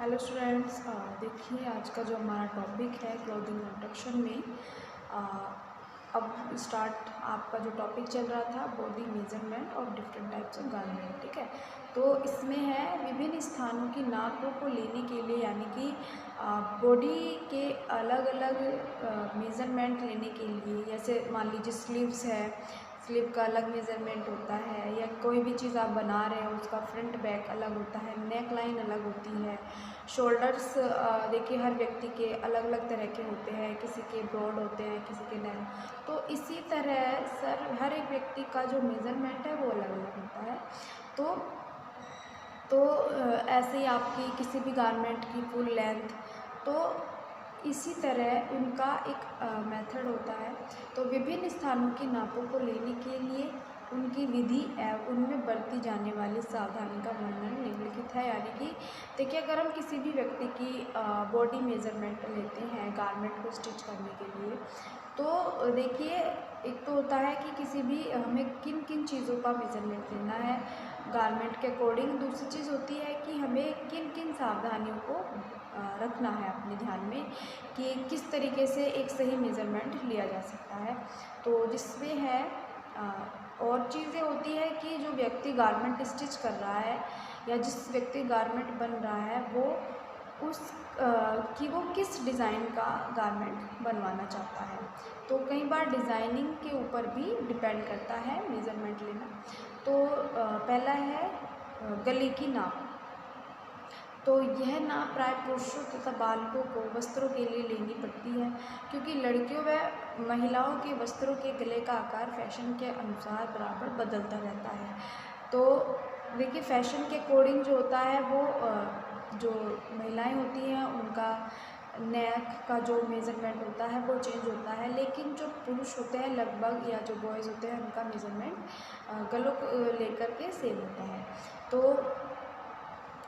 Hello students, देखिए आज का जो हमारा टॉपिक है क्लोथिंग इंट्रोडक्शन में अ, अब स्टार्ट आपका जो टॉपिक चल रहा था बॉडी मेजरमेंट और डिफरेंट टाइप्स ऑफ गारमेंट। ठीक है, तो इसमें है विभिन्न स्थानों की नापों को लेने के लिए, यानी कि बॉडी के अलग अलग मेज़रमेंट लेने के लिए, जैसे मान लीजिए स्लीव्स है, स्लीव का अलग मेज़रमेंट होता है, या कोई भी चीज़ आप बना रहे हो उसका फ्रंट बैक अलग होता है, नेक लाइन अलग होती है, शोल्डर्स देखिए हर व्यक्ति के अलग अलग तरह के होते हैं, किसी के ब्रॉड होते हैं, किसी के नैरो। तो इसी तरह सर हर एक व्यक्ति का जो मेज़रमेंट है वो अलग अलग होता है। तो ऐसे ही आपकी किसी भी गारमेंट की फुल लेंथ, तो इसी तरह उनका एक मेथड होता है। तो विभिन्न स्थानों की नापों को लेने के लिए उनकी विधि एवं उनमें बरती जाने वाली सावधानी का वर्णन निम्नलिखित है। यानी कि देखिए, अगर हम किसी भी व्यक्ति की बॉडी मेजरमेंट लेते हैं गारमेंट को स्टिच करने के लिए, तो देखिए एक तो होता है कि किसी भी हमें किन किन चीज़ों का मेजरमेंट लेना है गारमेंट के अकॉर्डिंग। दूसरी चीज़ होती है कि हमें किन किन सावधानियों को रखना है अपने ध्यान में कि किस तरीके से एक सही मेज़रमेंट लिया जा सकता है। तो जिसमें है और चीज़ें होती है कि जो व्यक्ति गारमेंट स्टिच कर रहा है या जिस व्यक्ति गारमेंट बन रहा है वो उस कि वो किस डिज़ाइन का गारमेंट बनवाना चाहता है। तो कई बार डिज़ाइनिंग के ऊपर भी डिपेंड करता है मेज़रमेंट लेना। तो पहला है गले की नाप। तो यह नाप प्राय पुरुषों तथा बालकों को वस्त्रों के लिए लेनी पड़ती है, क्योंकि लड़कियों व महिलाओं के वस्त्रों के गले का आकार फैशन के अनुसार बराबर बदलता रहता है। तो देखिए फैशन के अकॉर्डिंग जो होता है वो जो महिलाएं होती हैं उनका नेक का जो मेज़रमेंट होता है वो चेंज होता है, लेकिन जो पुरुष होते हैं लगभग या जो बॉयज़ होते हैं उनका मेज़रमेंट गलों को लेकर के सेम होता है। तो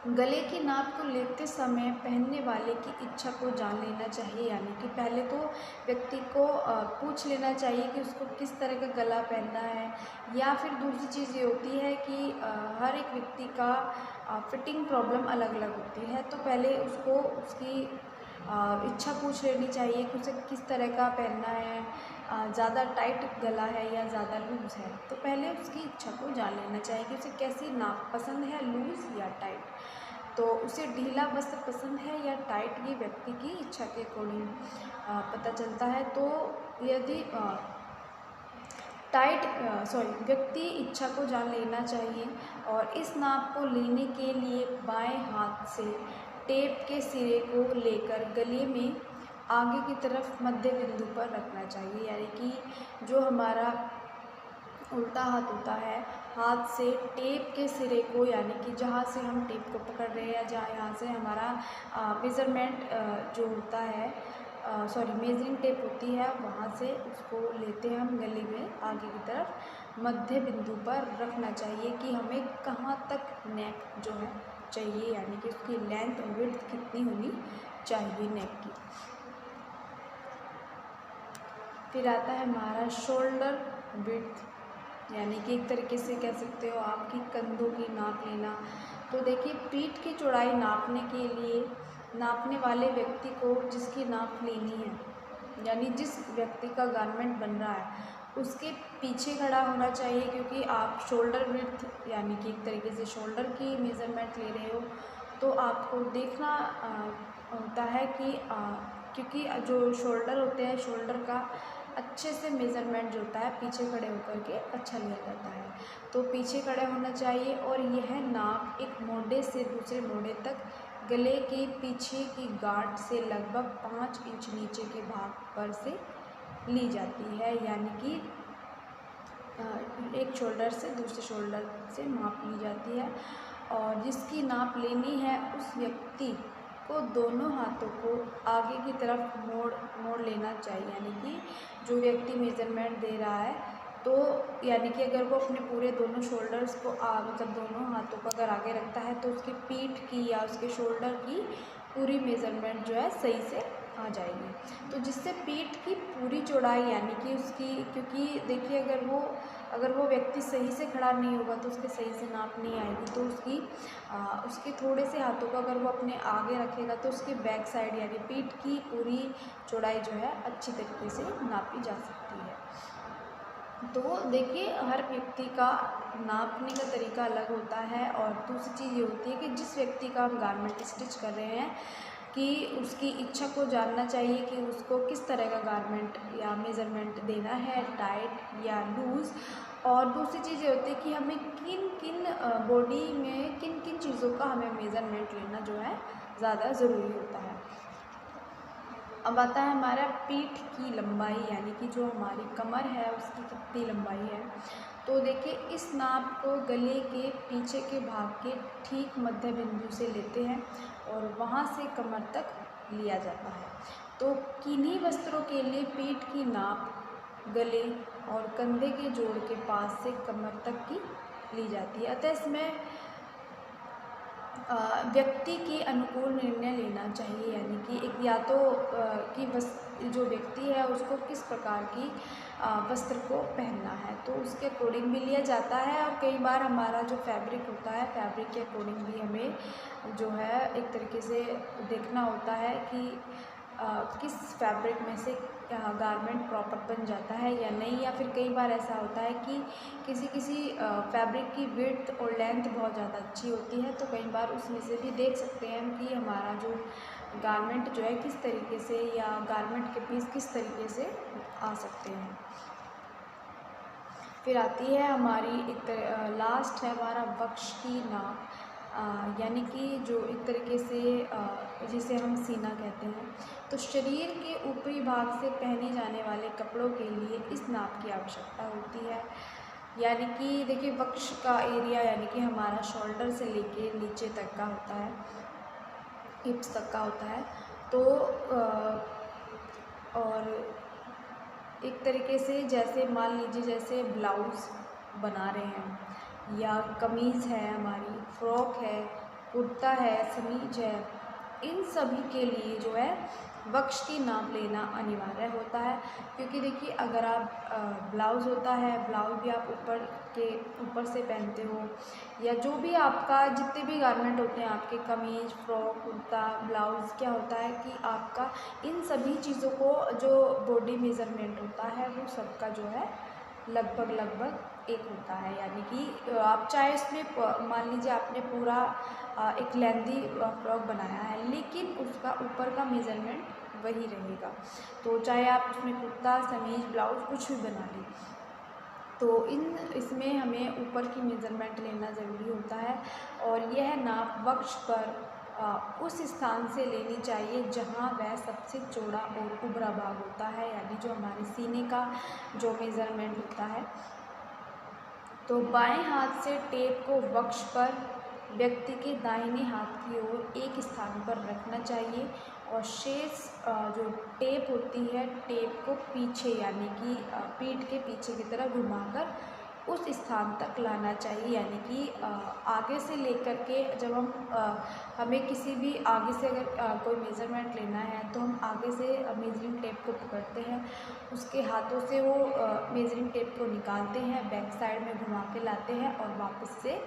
गले की नाप को लेते समय पहनने वाले की इच्छा को जान लेना चाहिए। यानी कि पहले तो व्यक्ति को पूछ लेना चाहिए कि उसको किस तरह का गला पहनना है, या फिर दूसरी चीज़ ये होती है कि हर एक व्यक्ति का फिटिंग प्रॉब्लम अलग अलग होती है। तो पहले उसको उसकी इच्छा पूछ लेनी चाहिए कि उसे किस तरह का पहनना है, ज़्यादा टाइट गला है या ज़्यादा लूज़ है। तो पहले उसकी इच्छा को जान लेना चाहिए कि उसे कैसी नाप पसंद है, लूज़ या टाइट। तो उसे ढीला वस्त्र पसंद है या टाइट, ये व्यक्ति की इच्छा के अकॉर्डिंग पता चलता है। तो यदि व्यक्ति इच्छा को जान लेना चाहिए, और इस नाप को लेने के लिए बाएं हाथ से टेप के सिरे को लेकर गले में आगे की तरफ मध्य बिंदु पर रखना चाहिए। यानी कि जो हमारा उल्टा हाथ होता है, हाथ से टेप के सिरे को, यानी कि जहाँ से हम टेप को पकड़ रहे हैं या जहाँ यहाँ से हमारा मेज़रमेंट जो होता है मेजरिंग टेप होती है, वहाँ से उसको लेते हैं हम गले में आगे की तरफ मध्य बिंदु पर रखना चाहिए कि हमें कहाँ तक नेक जो है चाहिए, यानी कि उसकी लेंथ और विड्थ कितनी होनी चाहिए नेक की। फिर आता है हमारा शोल्डर विड्थ, यानी कि एक तरीके से कह सकते हो आपकी कंधों की नाप लेना। तो देखिए पीठ की चौड़ाई नापने के लिए नापने वाले व्यक्ति को जिसकी नाप लेनी है, यानी जिस व्यक्ति का गारमेंट बन रहा है उसके पीछे खड़ा होना चाहिए, क्योंकि आप शोल्डर विड्थ यानी कि एक तरीके से शोल्डर की मेज़रमेंट ले रहे हो। तो आपको देखना होता है कि क्योंकि जो शोल्डर होते हैं, शोल्डर का अच्छे से मेज़रमेंट जो होता है पीछे खड़े होकर के अच्छा लिया जाता है। तो पीछे खड़े होना चाहिए, और यह नाप एक मोढ़े से दूसरे मोढ़े तक गले के पीछे की गांठ से लगभग 5 इंच नीचे के भाग पर से ली जाती है। यानी कि एक शोल्डर से दूसरे शोल्डर से माप ली जाती है, और जिसकी नाप लेनी है उस व्यक्ति को दोनों हाथों को आगे की तरफ मोड़ लेना चाहिए। यानी कि जो व्यक्ति मेज़रमेंट दे रहा है, तो यानी कि अगर वो अपने पूरे दोनों शोल्डर्स को मतलब दोनों हाथों को अगर आगे रखता है तो उसकी पीठ की या उसके शोल्डर की पूरी मेज़रमेंट जो है सही से आ जाएगी। तो जिससे पीठ की पूरी चौड़ाई यानी कि उसकी, क्योंकि देखिए अगर वो व्यक्ति सही से खड़ा नहीं होगा तो उसके सही से नाप नहीं आएगी। तो उसके थोड़े से हाथों को अगर वो अपने आगे रखेगा तो उसकी बैक साइड यानी पीठ की पूरी चौड़ाई जो है अच्छी तरीके से नापी जा सकती है। तो देखिए हर व्यक्ति का नापने का तरीका अलग होता है। और दूसरी चीज़ ये होती है कि जिस व्यक्ति का हम गारमेंट स्टिच कर रहे हैं कि उसकी इच्छा को जानना चाहिए कि उसको किस तरह का गारमेंट या मेज़रमेंट देना है, टाइट या लूज़। और दूसरी चीज़ ये होती है कि हमें किन किन बॉडी में किन किन चीज़ों का हमें मेज़रमेंट लेना जो है ज़्यादा ज़रूरी होता है। अब आता है हमारा पीठ की लंबाई यानी कि जो हमारी कमर है उसकी कितनी लंबाई है। तो देखिए इस नाप को गले के पीछे के भाग के ठीक मध्य बिंदु से लेते हैं और वहाँ से कमर तक लिया जाता है। तो किन्हीं वस्त्रों के लिए पीठ की नाप गले और कंधे के जोड़ के पास से कमर तक की ली जाती है। अतः इसमें व्यक्ति के अनुकूल निर्णय लेना चाहिए यानी कि एक या तो कि जो व्यक्ति है उसको किस प्रकार की वस्त्र को पहनना है तो उसके अकॉर्डिंग भी लिया जाता है। और कई बार हमारा जो फैब्रिक होता है फैब्रिक के अकॉर्डिंग भी हमें जो है एक तरीके से देखना होता है कि किस फैब्रिक में से गारमेंट प्रॉपर बन जाता है या नहीं। या फिर कई बार ऐसा होता है कि किसी फैब्रिक की विड्थ और लेंथ बहुत ज़्यादा अच्छी होती है तो कई बार उसमें से भी देख सकते हैं कि हमारा जो गारमेंट जो है किस तरीके से या गारमेंट के पीस किस तरीके से आ सकते हैं। फिर आती है हमारी लास्ट है हमारा वक्ष की नाप यानी कि जो एक तरीके से जिसे हम सीना कहते हैं। तो शरीर के ऊपरी भाग से पहने जाने वाले कपड़ों के लिए इस नाप की आवश्यकता होती है। यानी कि देखिए वक्ष का एरिया यानी कि हमारा शोल्डर से लेके नीचे तक का होता है, हिप्स तक का होता है। तो और एक तरीके से जैसे मान लीजिए जैसे ब्लाउज़ बना रहे हैं या कमीज़ है हमारी, फ्रॉक है, कुर्ता है, समीज है, इन सभी के लिए जो है वक्ष की नाप लेना अनिवार्य होता है। क्योंकि देखिए अगर आप ब्लाउज़ होता है, ब्लाउज़ भी आप ऊपर से पहनते हो या जो भी आपका जितने भी गारमेंट होते हैं आपके कमीज, फ्रॉक, कुर्ता, ब्लाउज़, क्या होता है कि आपका इन सभी चीज़ों को जो बॉडी मेज़रमेंट होता है वो सबका जो है लगभग एक होता है। यानी कि आप चाहे इसमें मान लीजिए आपने पूरा एक लेंदी फ्रॉक बनाया है लेकिन उसका ऊपर का मेज़रमेंट वही रहेगा। तो चाहे आप उसमें कुर्ता, समीज, ब्लाउज़ कुछ भी बना लें तो इसमें हमें ऊपर की मेज़रमेंट लेना ज़रूरी होता है। और यह नाप वक्ष पर उस स्थान से लेनी चाहिए जहाँ वह सबसे चौड़ा और उभरा भाग होता है यानी जो हमारे सीने का जो मेज़रमेंट होता है। तो बाएं हाथ से टेप को वक्ष पर व्यक्ति के दाहिने हाथ की ओर एक स्थान पर रखना चाहिए और शेष जो टेप होती है टेप को पीछे यानी कि पीठ के पीछे की तरफ घुमाकर उस स्थान तक लाना चाहिए। यानी कि आगे से लेकर के जब हमें किसी भी आगे से अगर कोई मेज़रमेंट लेना है तो हम आगे से मेजरिंग टेप को पकड़ते हैं, उसके हाथों से वो मेजरिंग टेप को निकालते हैं, बैक साइड में घुमा के लाते हैं और वापस से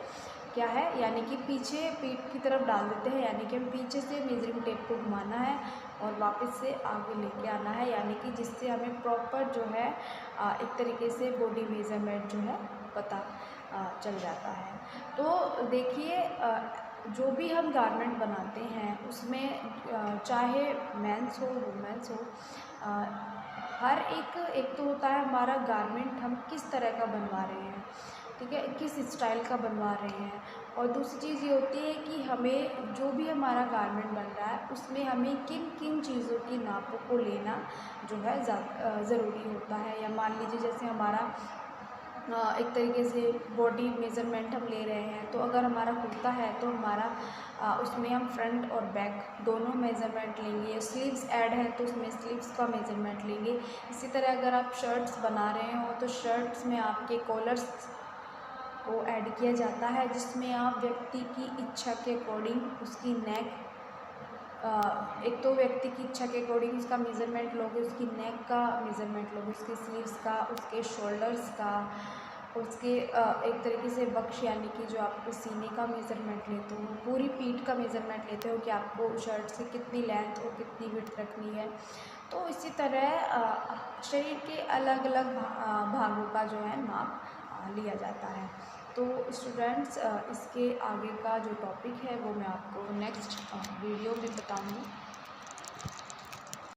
क्या है यानी कि पीछे पीठ की तरफ डाल देते हैं। यानी कि हम पीछे से मेजरिंग टेप को घुमाना है और वापस से आगे लेके आना है यानी कि जिससे हमें प्रॉपर जो है एक तरीके से बॉडी मेज़रमेंट जो है पता चल जाता है। तो देखिए जो भी हम गारमेंट बनाते हैं उसमें चाहे मेंस हो वुमेन्स हो हर एक तो होता है हमारा गारमेंट हम किस तरह का बनवा रहे हैं, ठीक है, किस स्टाइल का बनवा रहे हैं। और दूसरी चीज़ ये होती है कि हमें जो भी हमारा गारमेंट बन रहा है उसमें हमें किन किन चीज़ों की नापों को लेना जो है ज़रूरी होता है। या मान लीजिए जैसे हमारा एक तरीके से बॉडी मेज़रमेंट हम ले रहे हैं तो अगर हमारा कुर्ता है तो हमारा उसमें हम फ्रंट और बैक दोनों मेज़रमेंट लेंगे। स्लीव्स ऐड है तो उसमें स्लीव्स का मेज़रमेंट लेंगे। इसी तरह अगर आप शर्ट्स बना रहे हो तो शर्ट्स में आपके कॉलर्स को ऐड किया जाता है जिसमें आप व्यक्ति की इच्छा के अकॉर्डिंग उसकी नेक एक तो व्यक्ति की इच्छा के अकॉर्डिंग उसका मेज़रमेंट लोगे, उसकी नेक का मेज़रमेंट लोगे, उसके स्लीव्स का, उसके शोल्डर्स का, उसके एक तरीके से बक्श यानी कि जो आपको सीने का मेज़रमेंट लेते हो, पूरी पीठ का मेज़रमेंट लेते हो कि आपको शर्ट से कितनी लेंथ और कितनी विड्थ रखनी है। तो इसी तरह शरीर के अलग अलग भागों का जो है नाप लिया जाता है। तो स्टूडेंट्स इसके आगे का जो टॉपिक है वो मैं आपको नेक्स्ट वीडियो में बताऊँगी।